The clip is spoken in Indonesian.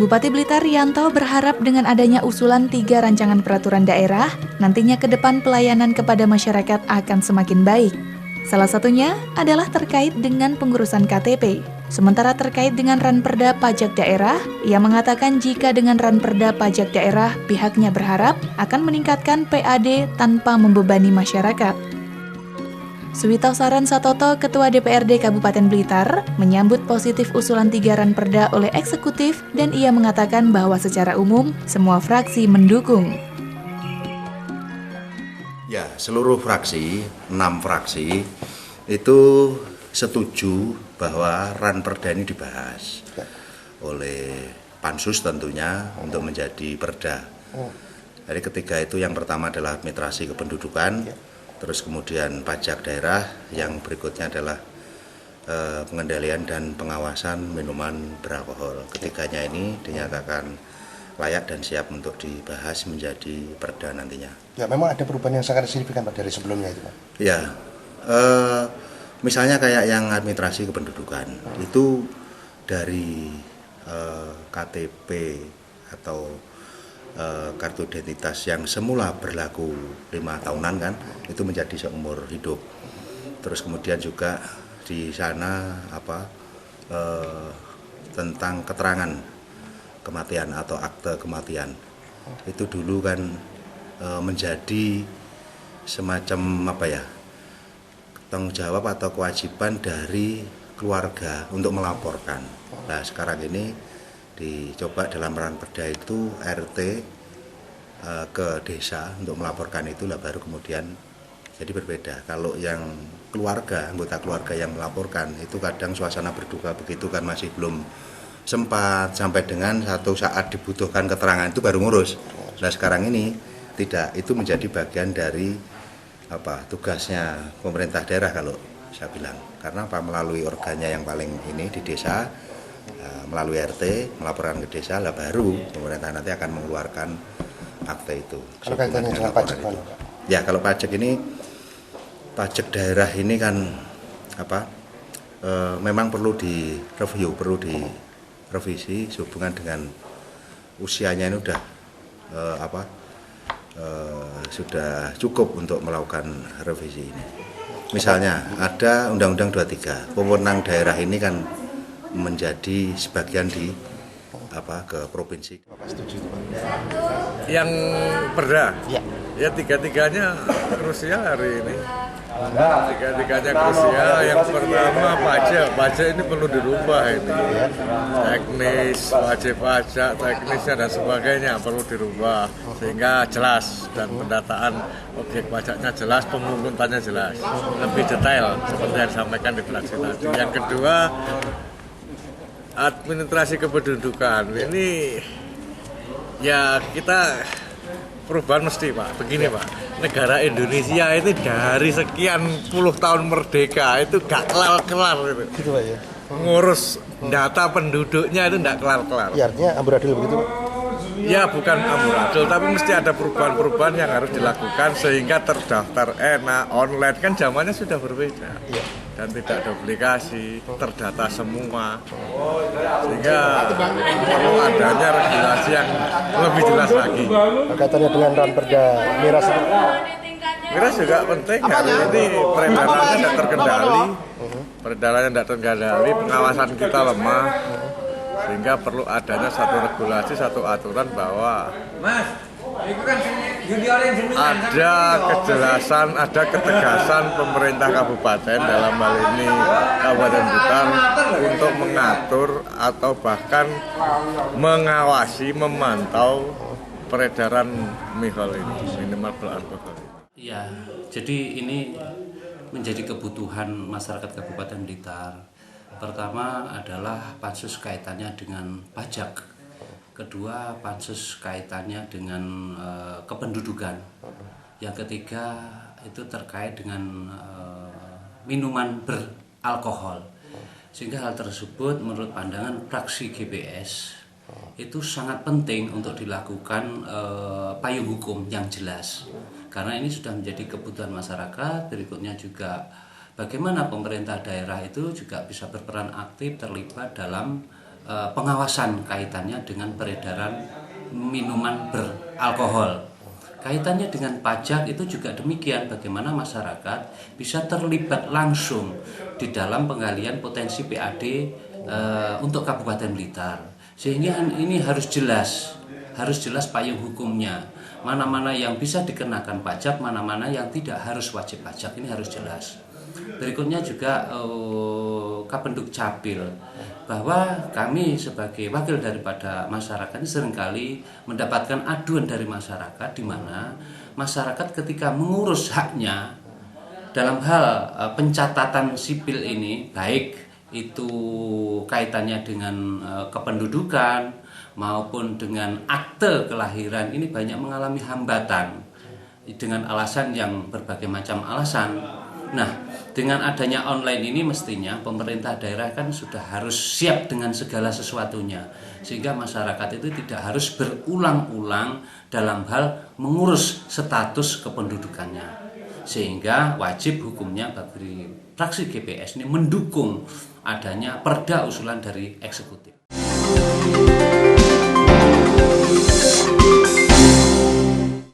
Bupati Blitar Rianto berharap dengan adanya usulan 3 rancangan peraturan daerah, nantinya ke depan pelayanan kepada masyarakat akan semakin baik. Salah satunya adalah terkait dengan pengurusan KTP. Sementara terkait dengan ranperda pajak daerah, ia mengatakan jika dengan ranperda pajak daerah, pihaknya berharap akan meningkatkan PAD tanpa membebani masyarakat. Suwito Saran Satoto, Ketua DPRD Kabupaten Blitar, menyambut positif usulan 3 ranperda oleh eksekutif dan ia mengatakan bahwa secara umum semua fraksi mendukung. Ya, seluruh fraksi, 6 fraksi, itu setuju bahwa ranperda ini dibahas oleh Pansus tentunya untuk menjadi perda. Jadi ketiga itu yang pertama adalah administrasi kependudukan, terus kemudian pajak daerah, yang berikutnya adalah pengendalian dan pengawasan minuman beralkohol. Ketiganya ini dinyatakan layak dan siap untuk dibahas menjadi perda nantinya. Ya, memang ada perubahan yang sangat signifikan Pak dari sebelumnya itu Pak? Ya, misalnya kayak yang administrasi kependudukan, itu dari KTP atau kartu identitas yang semula berlaku 5 tahunan kan, itu menjadi seumur hidup. Terus kemudian juga di sana tentang keterangan kematian atau akte kematian, itu dulu kan menjadi semacam tanggung jawab atau kewajiban dari keluarga untuk melaporkan. Nah sekarang ini dicoba dalam ranperda itu RT ke desa untuk melaporkan itulah baru kemudian jadi berbeda. Kalau yang keluarga, anggota keluarga yang melaporkan itu kadang suasana berduka begitu kan masih belum sempat, sampai dengan satu saat dibutuhkan keterangan itu baru ngurus. Nah sekarang ini tidak, itu menjadi bagian dari tugasnya pemerintah daerah kalau saya bilang. Karena melalui organnya yang paling ini di desa, melalui RT melaporkan ke desa lah baru pemerintah nanti akan mengeluarkan akte itu. Kalau kaitannya dengan pajak itu. Ya kalau pajak ini, pajak daerah ini kan memang perlu direview, perlu direvisi sehubungan dengan usianya ini sudah cukup untuk melakukan revisi ini. Misalnya ada Undang-Undang 23, pewenang daerah ini kan menjadi sebagian ke provinsi. Yang perda, ya tiga-tiganya krusial hari ini. Tiga-tiganya krusial. Yang pertama pajak ini perlu dirubah ini. Teknis, wajib pajak, teknisnya dan sebagainya perlu dirubah sehingga jelas dan pendataan objek pajaknya jelas, pemungutannya jelas, lebih detail seperti yang disampaikan di fraksi tadi. Yang kedua, administrasi kependudukan ini ya kita perubahan mesti Pak. Begini Pak, negara Indonesia ini dari sekian puluh tahun merdeka itu gak kelar-kelar gitu Pak ya. Ngurus data penduduknya itu gak kelar-kelar. Ya, artinya amburadul begitu Pak? Ya bukan amburadul, tapi mesti ada perubahan-perubahan yang harus dilakukan sehingga terdaftar enak, online kan zamannya sudah berbeda. Ya. Dan tidak duplikasi, terdata semua, sehingga perlu adanya regulasi yang lebih jelas lagi. Kaitannya dengan ranperda miras itu? Miras juga penting, hari ini peredarannya tidak terkendali, pengawasan kita lemah, sehingga perlu adanya satu regulasi, satu aturan bahwa ada kejelasan, ada ketegasan pemerintah kabupaten dalam hal ini Kabupaten Blitar untuk mengatur atau bahkan mengawasi, memantau peredaran mihol ini, minimal beralkohol. Ya, jadi ini menjadi kebutuhan masyarakat Kabupaten Blitar. Pertama adalah pansus kaitannya dengan pajak. Kedua, pansus kaitannya dengan kependudukan. Yang ketiga, itu terkait dengan minuman beralkohol. Sehingga hal tersebut menurut pandangan fraksi GPS itu sangat penting untuk dilakukan payung hukum yang jelas. Karena ini sudah menjadi kebutuhan masyarakat. Berikutnya juga bagaimana pemerintah daerah itu juga bisa berperan aktif terlibat dalam pengawasan kaitannya dengan peredaran minuman beralkohol. Kaitannya dengan pajak itu juga demikian, bagaimana masyarakat bisa terlibat langsung di dalam penggalian potensi PAD untuk Kabupaten Blitar. Sehingga ini harus jelas payung hukumnya. Mana-mana yang bisa dikenakan pajak, mana-mana yang tidak harus wajib pajak, ini harus jelas. Berikutnya juga Kapenduk Capil, bahwa kami sebagai wakil daripada masyarakat ini seringkali mendapatkan aduan dari masyarakat, di mana masyarakat ketika mengurus haknya dalam hal pencatatan sipil ini, baik itu kaitannya dengan kependudukan maupun dengan akte kelahiran, ini banyak mengalami hambatan dengan alasan yang berbagai macam alasan. Nah, dengan adanya online ini mestinya pemerintah daerah kan sudah harus siap dengan segala sesuatunya, sehingga masyarakat itu tidak harus berulang-ulang dalam hal mengurus status kependudukannya. Sehingga wajib hukumnya bagi fraksi GPS ini mendukung adanya perda usulan dari eksekutif.